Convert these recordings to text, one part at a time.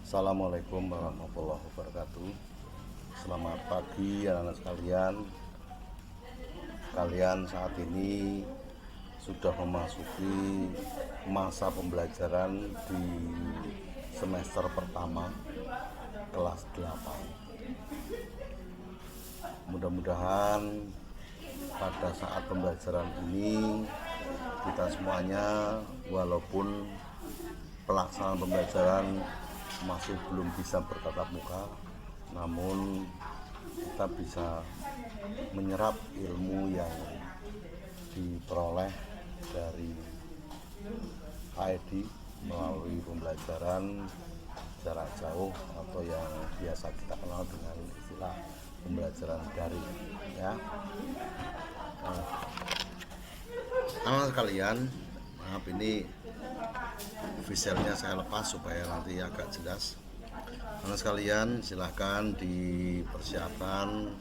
Assalamualaikum warahmatullahi wabarakatuh. Selamat pagi anak-anak sekalian. Kalian saat ini sudah memasuki masa pembelajaran di semester pertama kelas 8. Mudah-mudahan pada saat pembelajaran ini kita semuanya, walaupun pelaksanaan pembelajaran masih belum bisa bertatap muka, namun kita bisa menyerap ilmu yang diperoleh dari ID melalui pembelajaran jarak jauh atau yang biasa kita kenal dengan istilah pembelajaran daring, ya. Anak sekalian, maaf ini visualnya saya lepas supaya nanti agak jelas. Anak sekalian, silahkan dipersiapkan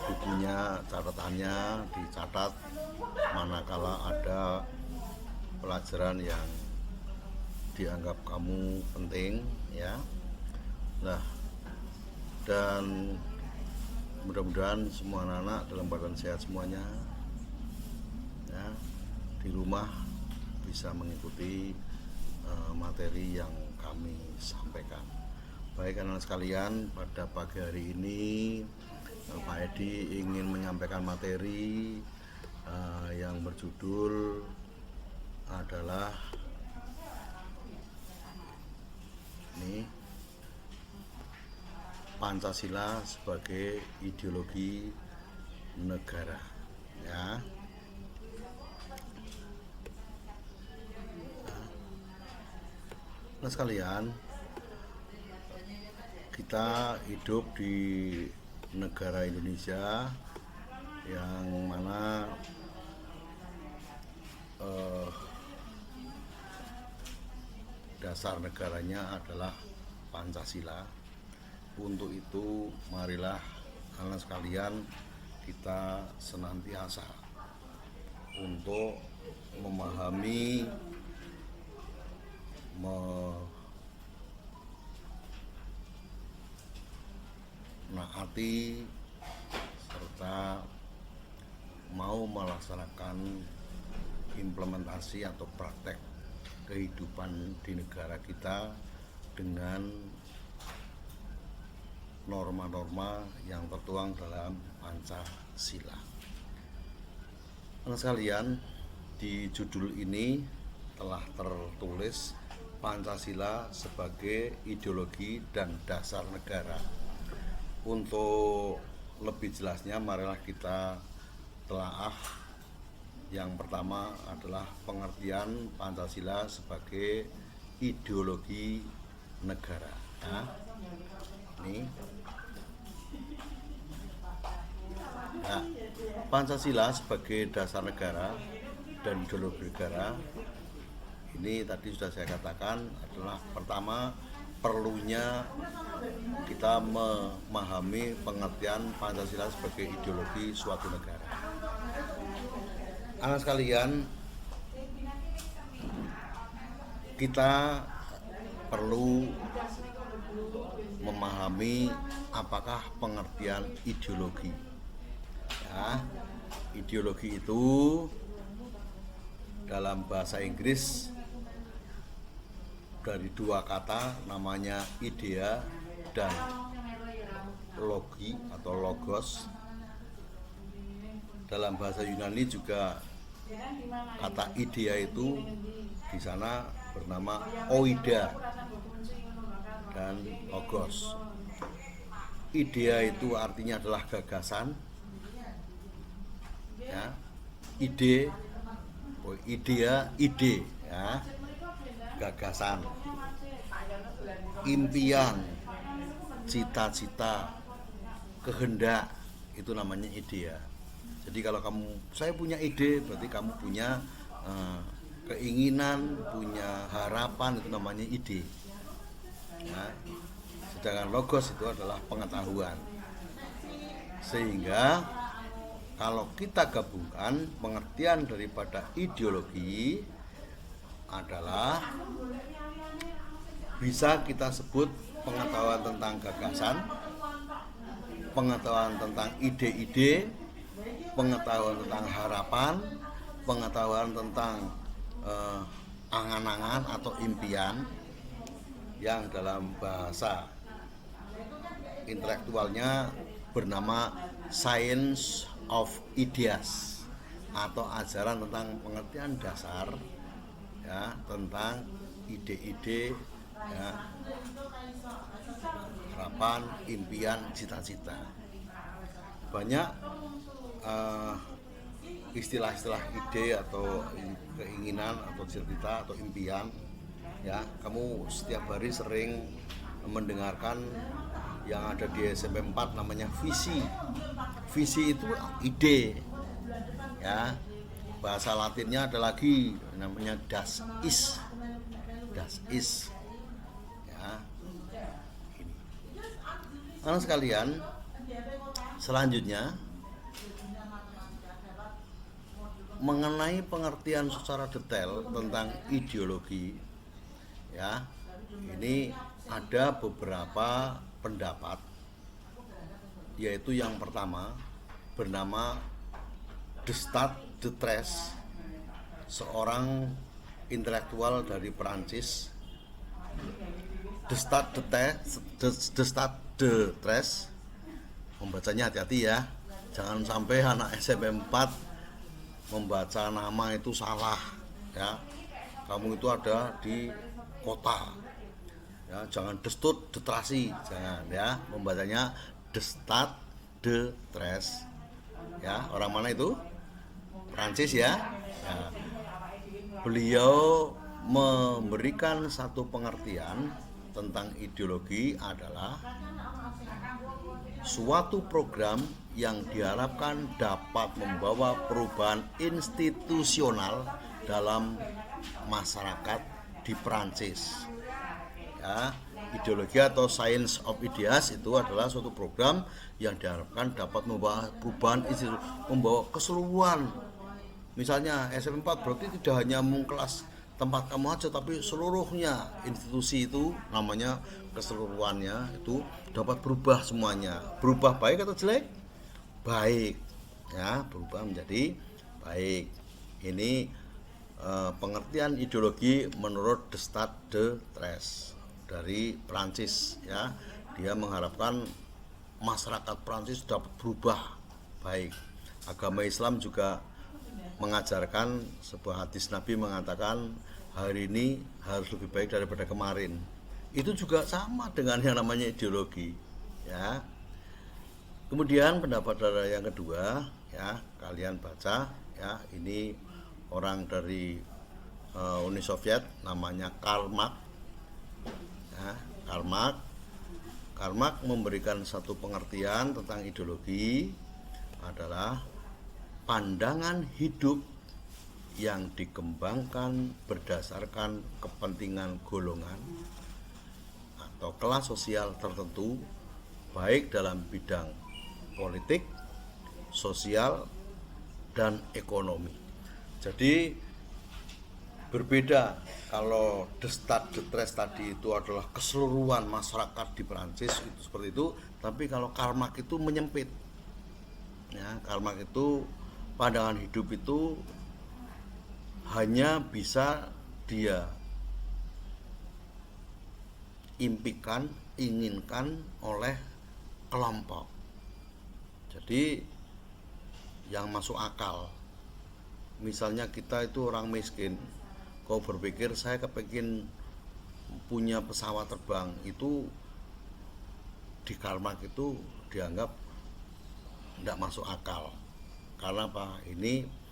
bukunya, catatannya dicatat manakala ada pelajaran yang dianggap kamu penting, ya. Nah, dan mudah-mudahan semua anak-anak dalam badan sehat semuanya, ya, di rumah bisa mengikuti materi yang kami sampaikan. Baik anak sekalian, pada pagi hari ini Pak Edi ingin menyampaikan materi yang berjudul adalah ini, Pancasila sebagai ideologi negara, ya. Nah sekalian, kita hidup di negara Indonesia yang mana dasar negaranya adalah Pancasila. Untuk itu marilah anak sekalian kita senantiasa untuk memahami, menaati serta mau melaksanakan implementasi atau praktek kehidupan di negara kita dengan norma-norma yang tertuang dalam Pancasila. Anak sekalian, di judul ini telah tertulis Pancasila sebagai ideologi dan dasar negara. Untuk lebih jelasnya, marilah kita telaah. Yang pertama adalah pengertian Pancasila sebagai ideologi negara. Nah, ini. Nah, Pancasila sebagai dasar negara dan ideologi negara ini tadi sudah saya katakan adalah pertama, perlunya kita memahami pengertian Pancasila sebagai ideologi suatu negara. Anak sekalian, kita perlu memahami apakah pengertian ideologi. Ya, ideologi itu dalam bahasa Inggris dari dua kata, namanya idea dan logi atau logos. Dalam bahasa Yunani juga kata idea itu di sana bernama oida dan logos. Idea itu artinya adalah gagasan, ya. Idea, ide, ya. Gagasan, impian, cita-cita, kehendak, itu namanya idea. Jadi kalau saya punya ide, berarti kamu punya keinginan, punya harapan, itu namanya ide, ya. Sedangkan logos itu adalah pengetahuan. Sehingga kalau kita gabungkan pengertian daripada ideologi adalah bisa kita sebut pengetahuan tentang gagasan, pengetahuan tentang ide-ide, pengetahuan tentang harapan, pengetahuan tentang angan-angan atau impian, yang dalam bahasa intelektualnya bernama Science of Ideas, atau ajaran tentang pengertian dasar ya tentang ide-ide ya, harapan, impian, cita-cita. Banyak istilah-istilah ide atau keinginan atau cita-cita atau impian ya. Kamu setiap hari sering mendengarkan yang ada di SMP 4 namanya visi. Visi itu ide ya. Bahasa Latinnya ada lagi namanya das ist. Das ist ya. Ini. Anak sekalian, selanjutnya mengenai pengertian secara detail tentang ideologi ya, ini ada beberapa pendapat, yaitu yang pertama bernama Destat de Tres, seorang intelektual dari Perancis. Destat de Tres, membacanya hati-hati ya, jangan sampai anak SMP 4 membaca nama itu salah ya. Kamu itu ada di kota ya, jangan Destut de Trasi, jangan ya, membacanya Destat de Tres ya. Orang mana itu? Prancis ya. Ya. Beliau memberikan satu pengertian tentang ideologi adalah suatu program yang diharapkan dapat membawa perubahan institusional dalam masyarakat di Prancis. Ya, ideologi atau Science of Ideas itu adalah suatu program yang diharapkan dapat membawa perubahan institusi, membawa keseluruhan. Misalnya SMP 4 berarti tidak hanya kelas tempat kamu aja, tapi seluruhnya institusi itu namanya keseluruhannya itu dapat berubah semuanya. Berubah baik atau jelek? Baik ya, berubah menjadi baik. Ini pengertian ideologi menurut Destat de Tres dari Prancis ya. Dia mengharapkan masyarakat Prancis dapat berubah baik. Agama Islam juga mengajarkan sebuah hadis Nabi mengatakan hari ini harus lebih baik daripada kemarin. Itu juga sama dengan yang namanya ideologi ya. Kemudian pendapat yang kedua ya, kalian baca ya, ini orang dari Uni Soviet namanya Karl Marx ya. Karl Marx memberikan satu pengertian tentang ideologi adalah pandangan hidup yang dikembangkan berdasarkan kepentingan golongan atau kelas sosial tertentu, baik dalam bidang politik, sosial, dan ekonomi. Jadi berbeda kalau Destat de Tres tadi itu adalah keseluruhan masyarakat di Perancis itu seperti itu, tapi kalau Karl Marx itu menyempit. Ya, Karl Marx itu pandangan hidup itu hanya bisa dia impikan, inginkan oleh kelompok. Jadi yang masuk akal, misalnya kita itu orang miskin, kau berpikir saya kepengin punya pesawat terbang, itu di Karl Marx itu dianggap tidak masuk akal. Karena apa? Ini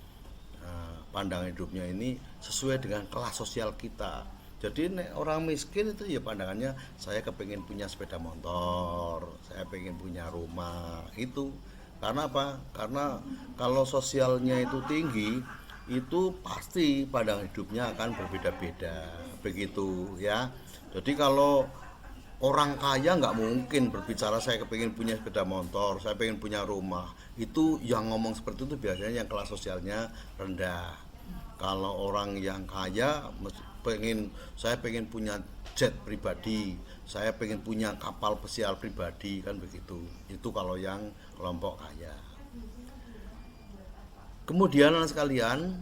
pandangan hidupnya ini sesuai dengan kelas sosial kita. Jadi orang miskin itu ya pandangannya saya kepengin punya sepeda motor, saya pengen punya rumah itu. Karena apa? Karena kalau sosialnya itu tinggi, itu pasti pandangan hidupnya akan berbeda-beda, begitu ya. Jadi kalau orang kaya nggak mungkin berbicara saya kepingin punya sepeda motor, saya pengen punya rumah. Itu yang ngomong seperti itu biasanya yang kelas sosialnya rendah. Kalau orang yang kaya saya pengen punya jet pribadi, saya pengen punya kapal pesiar pribadi, kan begitu. Itu kalau yang kelompok kaya. Kemudian sekalian,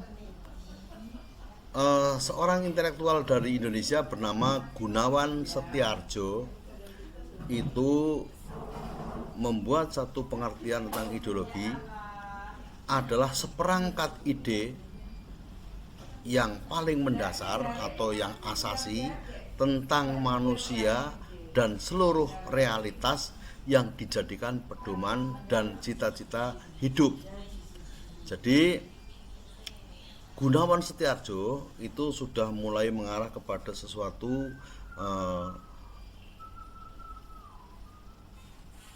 seorang intelektual dari Indonesia bernama Gunawan Setiardjo itu membuat satu pengertian tentang ideologi adalah seperangkat ide yang paling mendasar atau yang asasi tentang manusia dan seluruh realitas yang dijadikan pedoman dan cita-cita hidup. Jadi Gunawan Setiardjo itu sudah mulai mengarah kepada sesuatu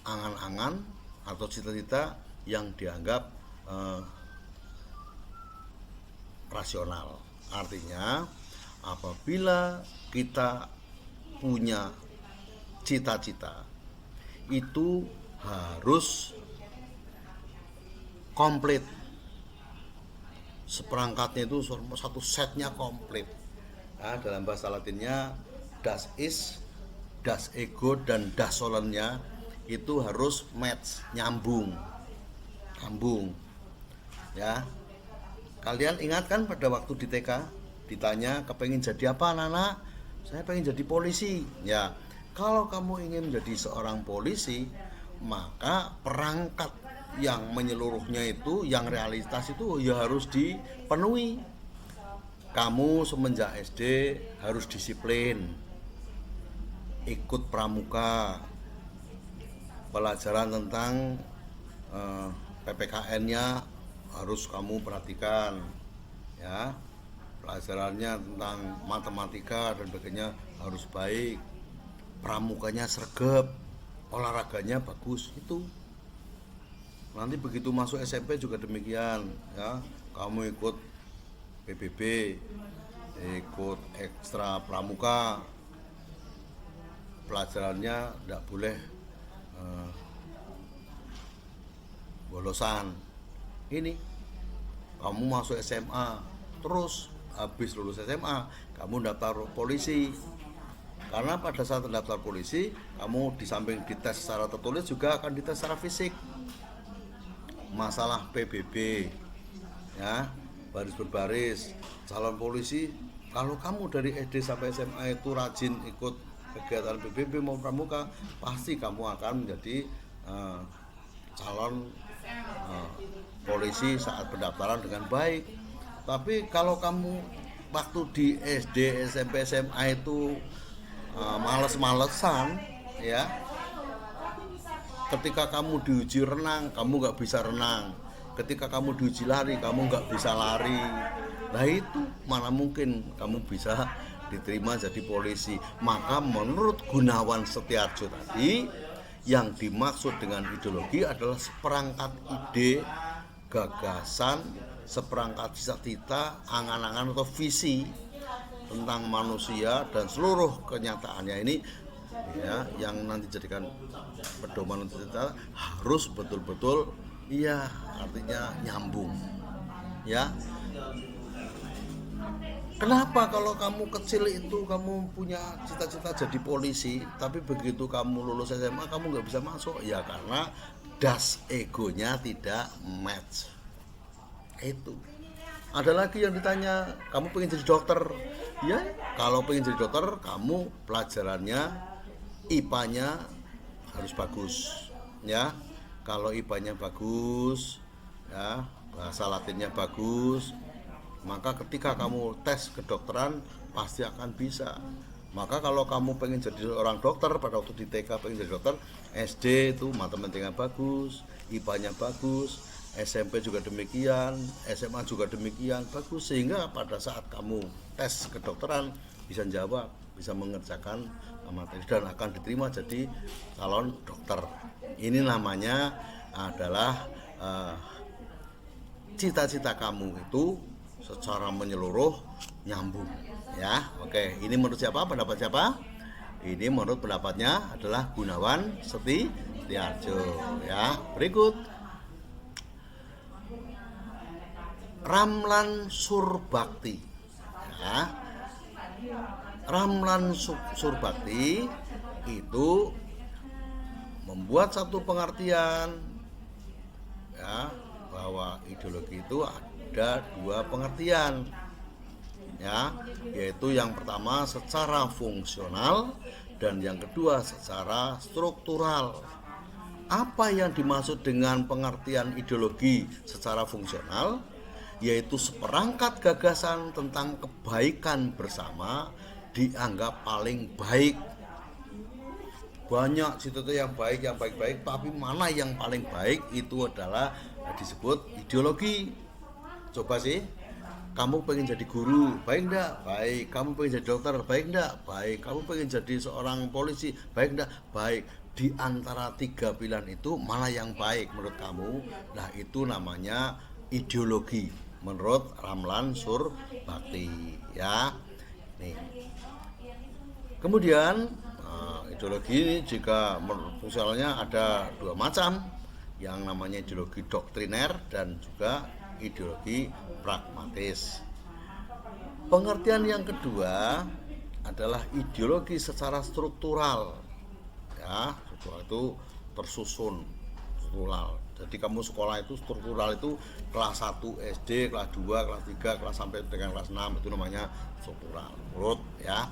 angan-angan atau cita-cita yang dianggap rasional. Artinya apabila kita punya cita-cita itu harus komplit, seperangkatnya itu satu setnya komplit. Nah, dalam bahasa Latinnya das ist, das ego, dan das solennya itu harus match, nyambung ya. Kalian ingat kan pada waktu di TK ditanya kepengen jadi apa anak-anak? Saya pengen jadi polisi. Ya, kalau kamu ingin menjadi seorang polisi, maka perangkat yang menyeluruhnya itu, yang realitas itu ya harus dipenuhi. Kamu semenjak SD harus disiplin, ikut pramuka, pelajaran tentang PPKN-nya harus kamu perhatikan, ya. Pelajarannya tentang matematika dan sebagainya harus baik, pramukanya sregep, olahraganya bagus. Itu nanti begitu masuk SMP juga demikian, ya. Kamu ikut PBB, ikut ekstra pramuka, pelajarannya tidak boleh bolosan. Ini kamu masuk SMA, terus habis lulus SMA kamu daftar polisi, karena pada saat daftar polisi kamu di samping dites secara tertulis juga akan dites secara fisik. Masalah PBB, ya, baris berbaris calon polisi. Kalau kamu dari SD sampai SMA itu rajin ikut kegiatan PBB mau pramuka, pasti kamu akan menjadi calon polisi saat pendaftaran dengan baik. Tapi kalau kamu waktu di SD, SMP, SMA itu males-malesan, ya, ketika kamu diuji renang kamu nggak bisa renang, ketika kamu diuji lari kamu nggak bisa lari, nah itu mana mungkin kamu bisa diterima jadi polisi. Maka menurut Gunawan Setiardjo tadi, yang dimaksud dengan ideologi adalah seperangkat ide, gagasan, seperangkat cita-cita, angan-angan atau visi tentang manusia dan seluruh kenyataannya ini, ya, yang nanti jadikan pedoman untuk kita harus betul-betul, iya, artinya nyambung, ya. Kenapa kalau kamu kecil itu kamu punya cita-cita jadi polisi, tapi begitu kamu lulus SMA kamu nggak bisa masuk? Ya karena das egonya tidak match. Itu. Ada lagi yang ditanya, kamu pengen jadi dokter? Ya, kalau pengen jadi dokter, kamu pelajarannya IPA-nya harus bagus, ya. Kalau IPA-nya bagus, ya, bahasa Latinnya bagus, maka ketika kamu tes kedokteran pasti akan bisa. Maka kalau kamu pengen jadi orang dokter, pada waktu di TK pengen jadi dokter, SD itu matematika bagus, IPA-nya bagus, SMP juga demikian, SMA juga demikian, bagus, sehingga pada saat kamu tes kedokteran bisa jawab, bisa mengerjakan materi dan akan diterima jadi calon dokter. Ini namanya adalah cita-cita kamu itu secara menyeluruh nyambung, ya. Oke, ini menurut siapa? Pendapat siapa? Ini menurut pendapatnya adalah Gunawan Setiardjo, ya. Berikut Ramlan Surbakti, ya. Ramlan Surbakti itu membuat satu pengertian, ya, bahwa ideologi itu ada dua pengertian, ya, yaitu yang pertama secara fungsional dan yang kedua secara struktural. Apa yang dimaksud dengan pengertian ideologi secara fungsional? Yaitu seperangkat gagasan tentang kebaikan bersama dianggap paling baik. Banyak situ yang baik, yang baik-baik, tapi mana yang paling baik itu adalah disebut ideologi. Coba sih, kamu pengen jadi guru, baik enggak? Baik. Kamu pengen jadi dokter, baik enggak? Baik. Kamu pengen jadi seorang polisi, baik enggak? Baik. Di antara tiga pilihan itu mana yang baik menurut kamu? Nah, itu namanya ideologi menurut Ramlan Surbakti, ya. Nih. Kemudian ideologi ini juga fungsionalnya ada dua macam, yang namanya ideologi doktriner dan juga ideologi pragmatis. Pengertian yang kedua adalah ideologi secara struktural, ya. Struktural itu tersusun, struktural. Jadi kamu sekolah itu struktural itu kelas 1 SD, kelas 2, kelas 3, kelas sampai dengan kelas 6 itu namanya struktural. Menurut, ya.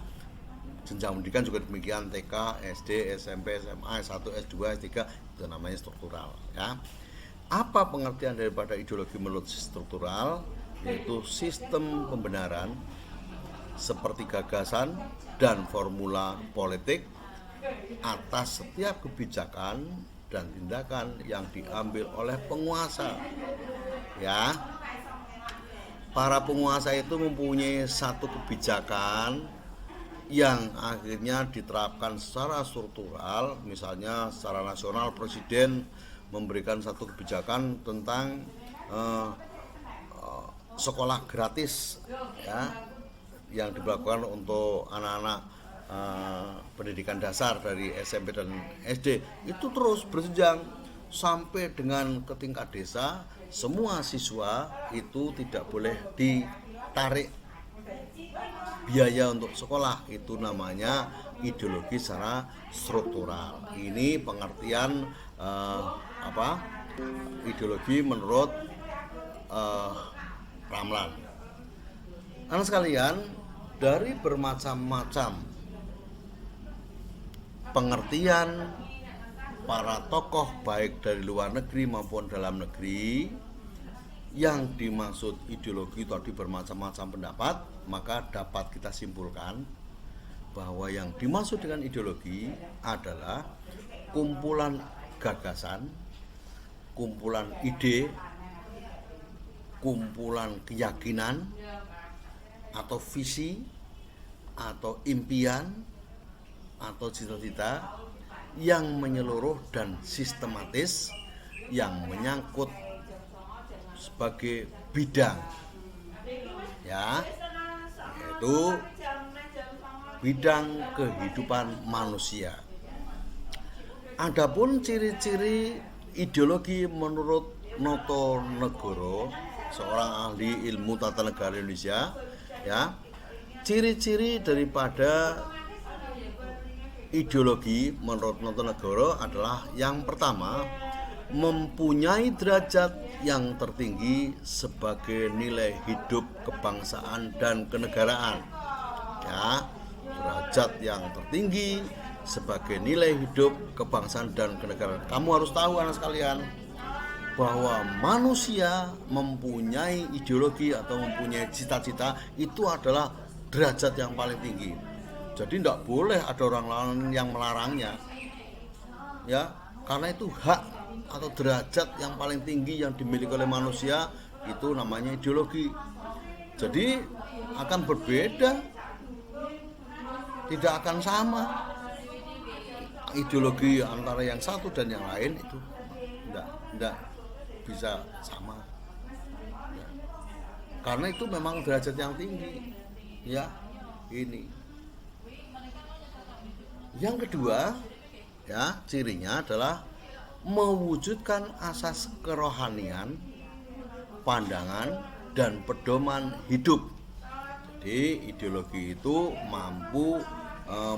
Jenjang pendidikan juga demikian, TK, SD, SMP, SMA, S1, S2, S3 itu namanya struktural, ya. Apa pengertian daripada ideologi menurut struktural? Yaitu sistem pembenaran seperti gagasan dan formula politik atas setiap kebijakan dan tindakan yang diambil oleh penguasa, ya. Para penguasa itu mempunyai satu kebijakan yang akhirnya diterapkan secara struktural. Misalnya secara nasional presiden memberikan satu kebijakan tentang sekolah gratis, ya, yang diberlakukan untuk anak-anak pendidikan dasar dari SMP dan SD. Itu terus berjenjang sampai dengan ke tingkat desa. Semua siswa itu tidak boleh ditarik biaya untuk sekolah. Itu namanya ideologi secara struktural. Ini pengertian ideologi menurut Ramlan. Anak sekalian, dari bermacam-macam pengertian para tokoh baik dari luar negeri maupun dalam negeri yang dimaksud ideologi tadi bermacam-macam pendapat, maka dapat kita simpulkan bahwa yang dimaksud dengan ideologi adalah kumpulan gagasan, kumpulan ide, kumpulan keyakinan atau visi atau impian atau cita-cita yang menyeluruh dan sistematis yang menyangkut sebagai bidang, ya, yaitu bidang kehidupan manusia. Adapun ciri-ciri ideologi menurut Noto Negoro, seorang ahli ilmu tata negara Indonesia, ya, ciri-ciri daripada ideologi menurut Noto Negoro adalah yang pertama, mempunyai derajat yang tertinggi sebagai nilai hidup kebangsaan dan kenegaraan, ya, derajat yang tertinggi sebagai nilai hidup kebangsaan dan kenegaraan. Kamu harus tahu anak sekalian bahwa manusia mempunyai ideologi atau mempunyai cita-cita itu adalah derajat yang paling tinggi. Jadi tidak boleh ada orang lain yang melarangnya, ya, karena itu hak atau derajat yang paling tinggi yang dimiliki oleh manusia, itu namanya ideologi. Jadi akan berbeda, tidak akan sama ideologi antara yang satu dan yang lain, itu tidak bisa sama, ya. Karena itu memang derajat yang tinggi, ya. Ini yang kedua, ya, cirinya adalah mewujudkan asas kerohanian, pandangan dan pedoman hidup. Jadi ideologi itu mampu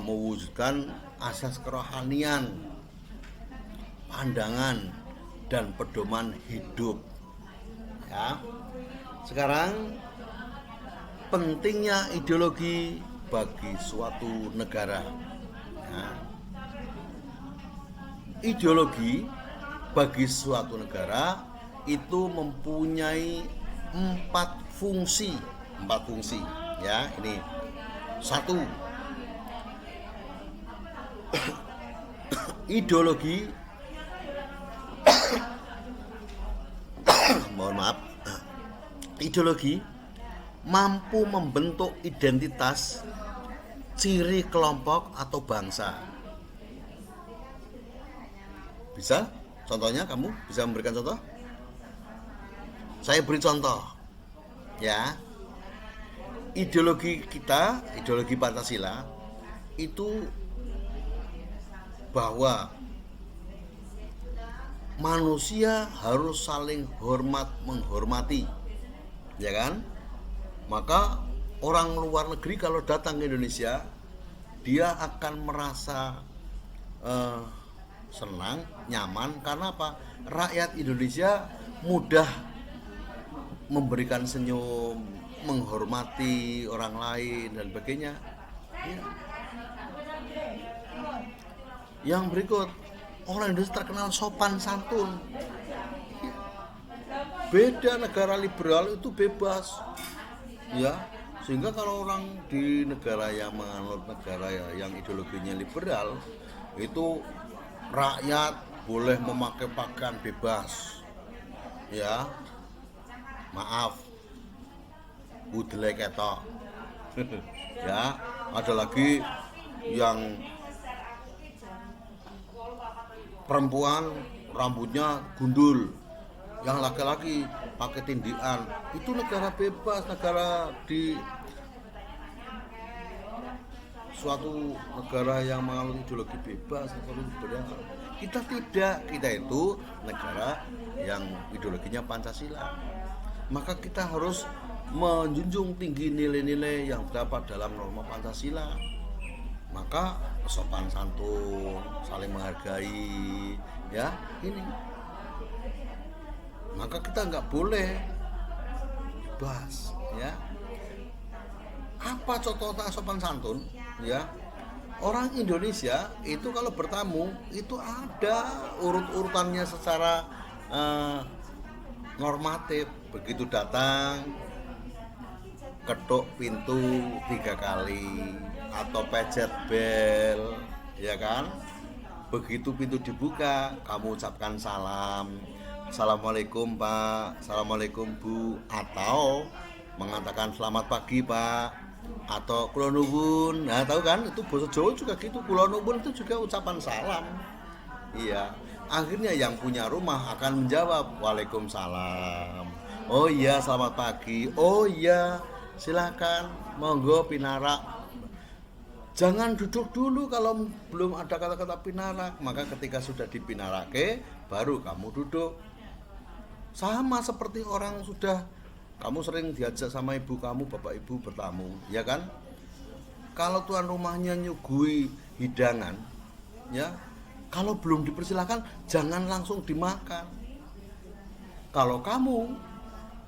mewujudkan asas kerohanian, pandangan dan pedoman hidup. Ya. Sekarang pentingnya ideologi bagi suatu negara. Ya. Ideologi bagi suatu negara itu mempunyai empat fungsi, ya. Ini satu, ideologi mohon maaf, ideologi mampu membentuk identitas, ciri kelompok atau bangsa. Bisa? Contohnya kamu bisa memberikan contoh? Saya beri contoh. Ya. Ideologi kita, ideologi Pancasila itu bahwa manusia harus saling hormat menghormati, ya kan? Maka orang luar negeri kalau datang ke Indonesia, dia akan merasa senang, nyaman, karena apa? Rakyat Indonesia mudah memberikan senyum, menghormati orang lain dan sebagainya. Ya. Yang berikut, orang Indonesia terkenal sopan santun. Beda negara liberal itu bebas, ya. Sehingga kalau orang di negara yang menganut negara yang ideologinya liberal, itu rakyat boleh memakai pakaian bebas, ya. Maaf, budele ketok. Ya, ada lagi yang perempuan rambutnya gundul, yang laki-laki pakai tindian. Itu negara bebas, negara di suatu negara yang menganut ideologi bebas, kita tidak, kita itu negara yang ideologinya Pancasila. Maka kita harus menjunjung tinggi nilai-nilai yang terdapat dalam norma Pancasila. Maka sopan santun, saling menghargai, ya ini. Maka kita nggak boleh bebas, ya. Apa contoh sopan santun? Ya, orang Indonesia itu kalau bertamu itu ada urut-urutannya secara normatif. Begitu datang, ketuk pintu 3 kali atau pencet bel, ya kan? Begitu pintu dibuka, kamu ucapkan salam, assalamualaikum Pak, assalamualaikum Bu, atau mengatakan selamat pagi Pak, atau kula nuwun. Nah, tahu kan, itu bahasa Jawa juga gitu, kula nuwun itu juga ucapan salam. Iya, akhirnya yang punya rumah akan menjawab waalaikumsalam. Oh iya, selamat pagi. Oh iya, silakan, monggo pinarak. Jangan duduk dulu kalau belum ada kata-kata pinarak. Maka ketika sudah dipinarake, baru kamu duduk. Sama seperti orang sudah, kamu sering diajak sama ibu kamu, bapak ibu bertamu, ya kan? Kalau tuan rumahnya nyugui hidangan, ya, kalau belum dipersilakan, jangan langsung dimakan. Kalau kamu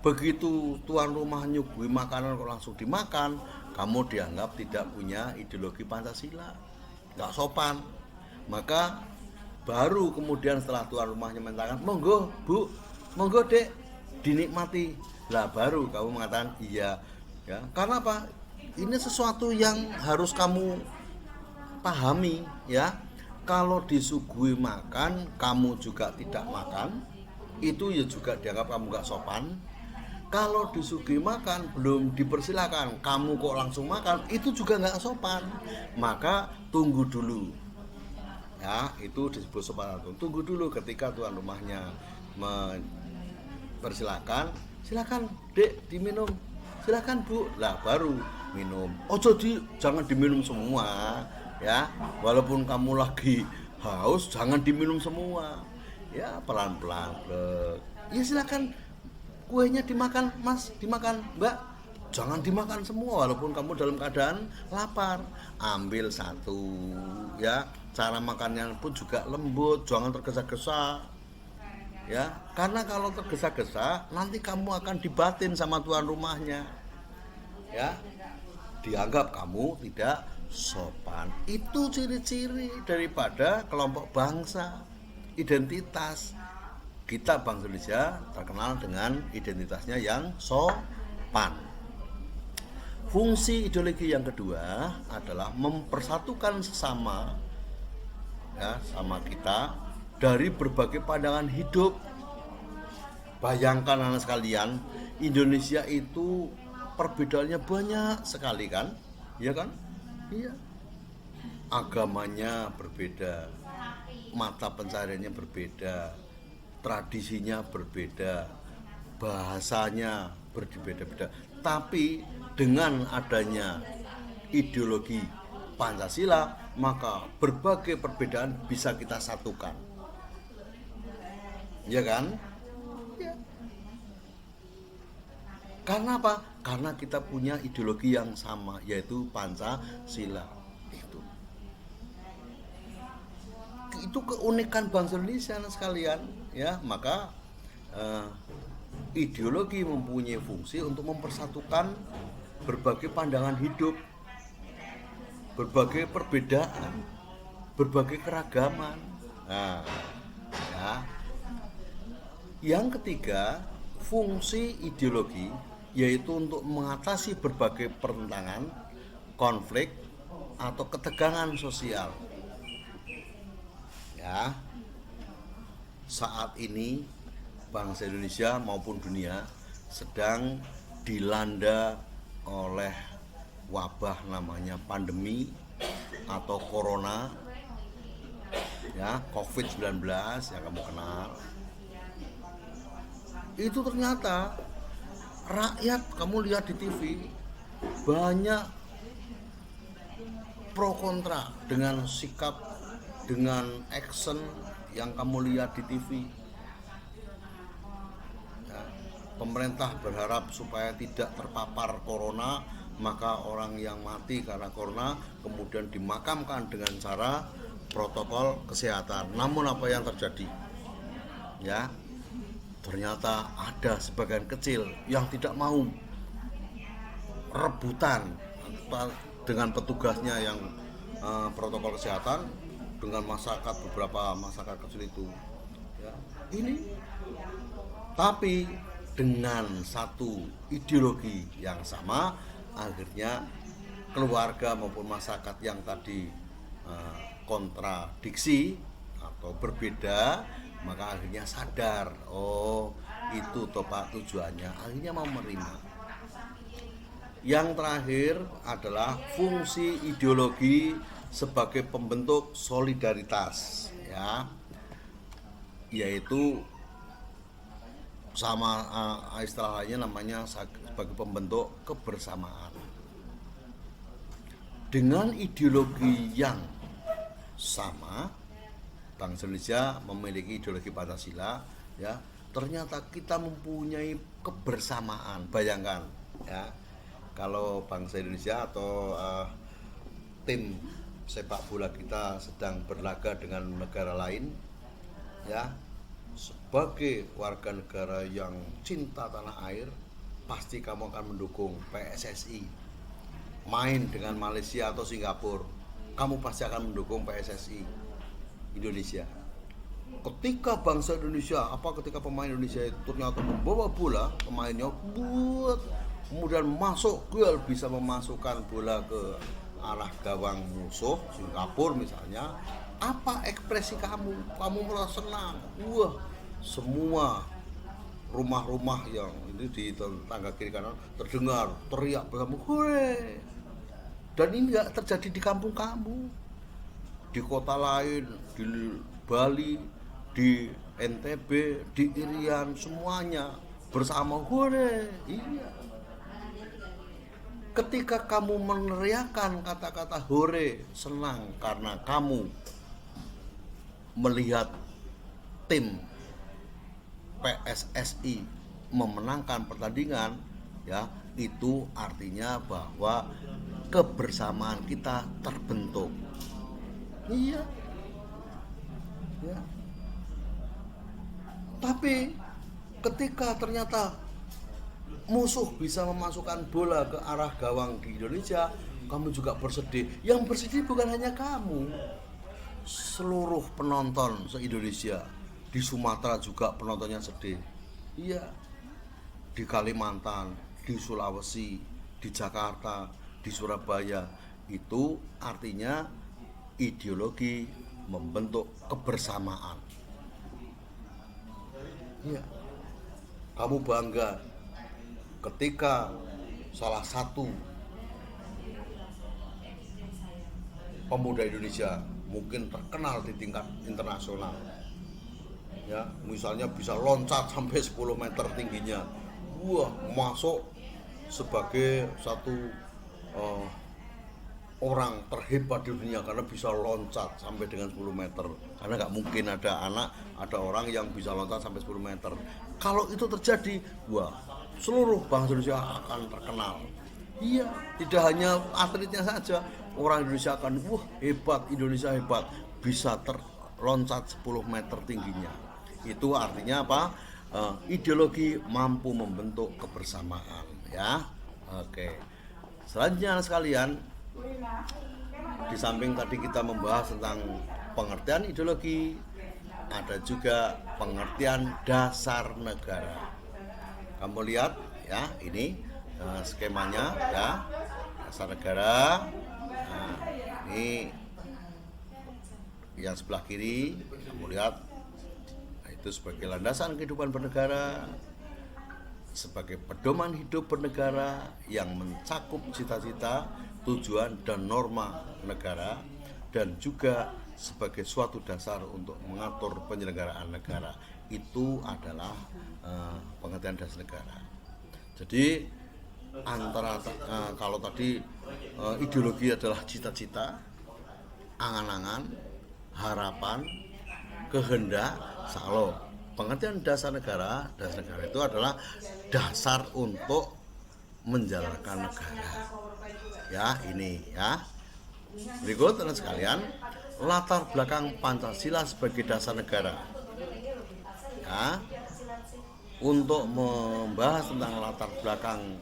begitu tuan rumah nyugui makanan kok langsung dimakan, kamu dianggap tidak punya ideologi Pancasila, nggak sopan. Maka baru kemudian setelah tuan rumahnya mengatakan monggo Bu, monggo Dek, dinikmati, lah baru kamu mengatakan iya, ya. Karena apa? Ini sesuatu yang harus kamu pahami, ya. Kalau disuguhi makan kamu juga tidak makan, itu ya juga dianggap kamu nggak sopan. Kalau disuguhi makan belum dipersilakan, kamu kok langsung makan, itu juga nggak sopan. Maka tunggu dulu, ya, itu disebut sopan. Tunggu dulu ketika tuan rumahnya mempersilakan, silakan Dek diminum, silakan Bu, lah baru minum. Oh jadi jangan diminum semua, ya. Walaupun kamu lagi haus, jangan diminum semua, ya, pelan-pelan. Ya silakan, kuenya dimakan Mas, dimakan Mbak, jangan dimakan semua walaupun kamu dalam keadaan lapar. Ambil satu, ya. Cara makannya pun juga lembut, jangan tergesa-gesa. Ya, karena kalau tergesa-gesa nanti kamu akan dibatin sama tuan rumahnya. Ya. Dianggap kamu tidak sopan. Itu ciri-ciri daripada kelompok bangsa, identitas. Kita bangsa Indonesia terkenal dengan identitasnya yang sopan. Fungsi ideologi yang kedua adalah mempersatukan sesama, ya, sama kita dari berbagai pandangan hidup. Bayangkan anak sekalian, Indonesia itu perbedaannya banyak sekali kan? Iya kan? Iya. Agamanya berbeda, mata pencahariannya berbeda, tradisinya berbeda, bahasanya berbeda-beda. Tapi dengan adanya ideologi Pancasila, maka berbagai perbedaan bisa kita satukan. Ya kan? Ya. Karena apa? Karena kita punya ideologi yang sama, yaitu Pancasila. Itu keunikan bangsa Indonesia sekalian, ya. Maka ideologi mempunyai fungsi untuk mempersatukan berbagai pandangan hidup, berbagai perbedaan, berbagai keragaman. Nah, ya. Yang ketiga, fungsi ideologi yaitu untuk mengatasi berbagai pertentangan, konflik atau ketegangan sosial. Ya, saat ini bangsa Indonesia maupun dunia sedang dilanda oleh wabah namanya pandemi atau corona, ya, COVID-19 yang kamu kenal. Itu ternyata rakyat, kamu lihat di TV, banyak pro kontra dengan sikap, dengan action yang kamu lihat di TV. Ya, pemerintah berharap supaya tidak terpapar corona, maka orang yang mati karena corona kemudian dimakamkan dengan cara protokol kesehatan. Namun apa yang terjadi? Ya, ternyata ada sebagian kecil yang tidak mau rebutan dengan petugasnya yang protokol kesehatan dengan masyarakat, beberapa masyarakat kecil itu, ya. Ini tapi dengan satu ideologi yang sama, akhirnya keluarga maupun masyarakat yang tadi kontradiksi atau berbeda, maka akhirnya sadar, oh itu toh Pak tujuannya, akhirnya mau menerima. Yang terakhir adalah fungsi ideologi sebagai pembentuk solidaritas, ya, yaitu sama istilahnya namanya sebagai pembentuk kebersamaan. Dengan ideologi yang sama, bangsa Indonesia memiliki ideologi Pancasila, ya, ternyata kita mempunyai kebersamaan. Bayangkan, ya, kalau bangsa Indonesia atau tim sepak bola kita sedang berlaga dengan negara lain, ya, sebagai warga negara yang cinta tanah air, pasti kamu akan mendukung PSSI. Main dengan Malaysia atau Singapura, kamu pasti akan mendukung PSSI Indonesia. Ketika bangsa Indonesia, ketika pemain Indonesia itu ternyata membawa bola, pemainnya buat kemudian masuk gol, bisa memasukkan bola ke arah gawang musuh, Singapura misalnya, apa ekspresi kamu? Kamu merasa senang. Wah, semua rumah-rumah yang ini di tangga kiri kanan terdengar teriak bersama, hore. Dan ini nggak terjadi di kampung kamu, di kota lain, di Bali, di NTB, di Irian, semuanya bersama, hore. Iya. Ketika kamu meneriakkan kata-kata hore, senang karena kamu melihat tim PSSI memenangkan pertandingan, ya, itu artinya bahwa kebersamaan kita terbentuk. Iya. Ya. Tapi ketika ternyata musuh bisa memasukkan bola ke arah gawang di Indonesia, kamu juga bersedih. Yang bersedih bukan hanya kamu, seluruh penonton se-Indonesia. Di Sumatera juga penontonnya sedih. Iya. Di Kalimantan, di Sulawesi, di Jakarta, di Surabaya, itu artinya ideologi membentuk kebersamaan. Iya. Kamu bangga ketika salah satu pemuda Indonesia mungkin terkenal di tingkat internasional, ya, misalnya bisa loncat sampai 10 meter tingginya, wah, masuk sebagai satu orang terhebat di dunia karena bisa loncat sampai dengan 10 meter. Karena nggak mungkin ada orang yang bisa loncat sampai 10 meter. Kalau itu terjadi, wah, seluruh bangsa Indonesia akan terkenal. Iya, tidak hanya atletnya saja, orang Indonesia akan, wah, hebat, Indonesia hebat, bisa terloncat 10 meter tingginya. Itu artinya apa? Ideologi mampu membentuk kebersamaan, ya. Oke. Selanjutnya sekalian, di samping tadi kita membahas tentang pengertian ideologi, ada juga pengertian dasar negara. Kamu lihat ya, ini skemanya ya, dasar negara. Nah, ini yang sebelah kiri, kamu lihat, itu sebagai landasan kehidupan bernegara, sebagai pedoman hidup bernegara yang mencakup cita-cita, tujuan dan norma negara, dan juga sebagai suatu dasar untuk mengatur penyelenggaraan negara. Itu adalah pengertian dasar negara. Jadi kalau tadi ideologi adalah cita-cita, angan-angan, harapan, kehendak, salo. Pengertian dasar negara itu adalah dasar untuk menjalankan negara. Ya, ini ya. Berikut teman sekalian, latar belakang Pancasila sebagai dasar negara. Ya. Untuk membahas tentang latar belakang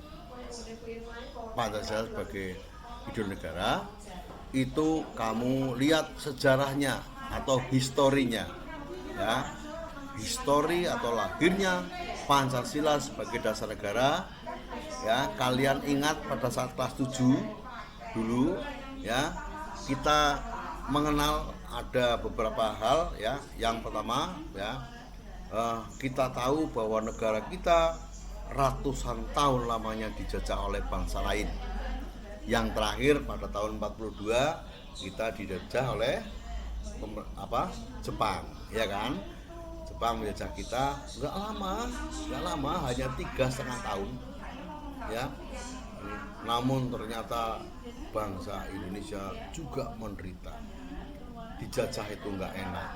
Pancasila sebagai ideologi negara, itu kamu lihat sejarahnya atau historinya. Ya. Histori atau lahirnya Pancasila sebagai dasar negara, ya, kalian ingat pada saat kelas 7 dulu, ya, kita mengenal ada beberapa hal, ya. Yang pertama, ya, kita tahu bahwa negara kita ratusan tahun lamanya dijajah oleh bangsa lain. Yang terakhir pada tahun 42 kita dijajah oleh Jepang, ya kan? Jepang menjajah kita nggak lama, hanya 3,5 tahun, ya. Namun ternyata bangsa Indonesia juga menderita, dijajah itu nggak enak,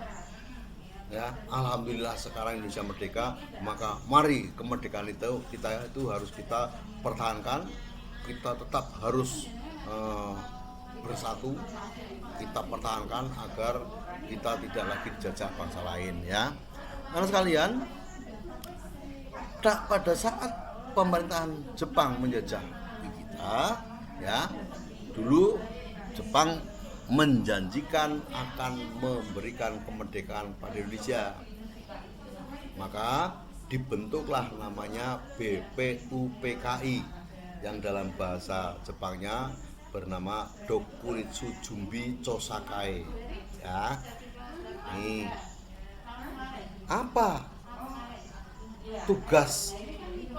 ya. Alhamdulillah sekarang Indonesia merdeka, maka mari kemerdekaan itu harus kita pertahankan. Kita tetap harus bersatu, kita pertahankan agar kita tidak lagi dijajah bangsa lain, ya. Karena sekalian, pada saat pemerintahan Jepang menjajah kita, ya, dulu Jepang menjanjikan akan memberikan kemerdekaan pada Indonesia. Maka dibentuklah namanya BPUPKI yang dalam bahasa Jepangnya bernama Dokuritsu Jumbi Chosakai, ya. Nih, apa tugas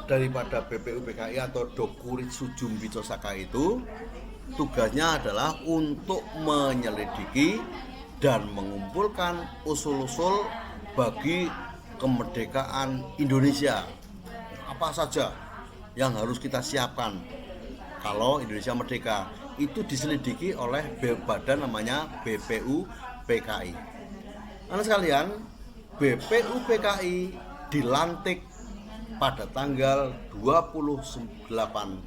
daripada BPUPKI atau Dokuritsu Jumbi Chosakai itu? Tugasnya adalah untuk menyelidiki dan mengumpulkan usul-usul bagi kemerdekaan Indonesia. Apa saja yang harus kita siapkan kalau Indonesia merdeka? Itu diselidiki oleh badan namanya BPUPKI. Anak sekalian, BPUPKI dilantik pada tanggal 28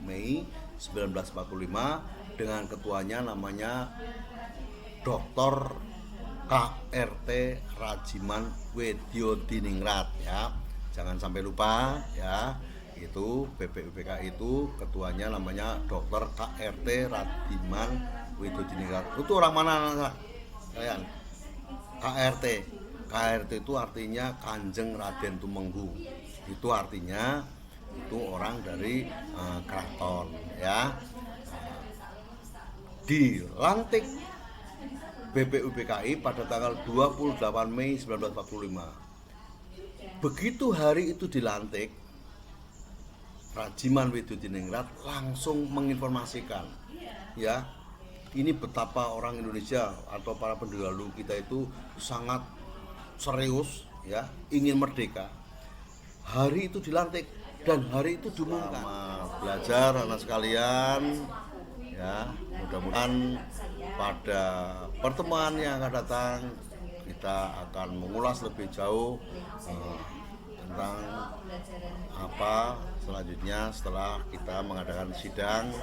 Mei 1945 dengan ketuanya namanya Dr. KRT Rajiman Widyodiningrat ya. Jangan sampai lupa ya. Itu BPUPK itu ketuanya namanya Dr. KRT Rajiman Widyodiningrat. Itu orang mana kalian? KRT itu artinya Kanjeng Raden Tumenggung. Itu artinya itu orang dari keraton ya. Dilantik BPUPKI pada tanggal 28 Mei 1945. Begitu hari itu dilantik, Rajiman Widyodiningrat langsung menginformasikan ya, ini betapa orang Indonesia atau para pendahulu kita itu sangat serius ya, ingin merdeka. Hari itu dilantik dan hari itu diumumkan. Belajar anak sekalian ya, mudah-mudahan pada pertemuan yang akan datang kita akan mengulas lebih jauh tentang apa selanjutnya setelah kita mengadakan sidang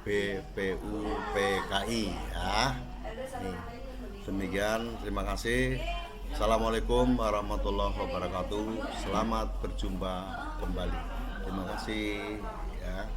BPUPKI ya. Demikian, terima kasih. Assalamualaikum warahmatullahi wabarakatuh. Selamat berjumpa kembali. Terima kasih ya.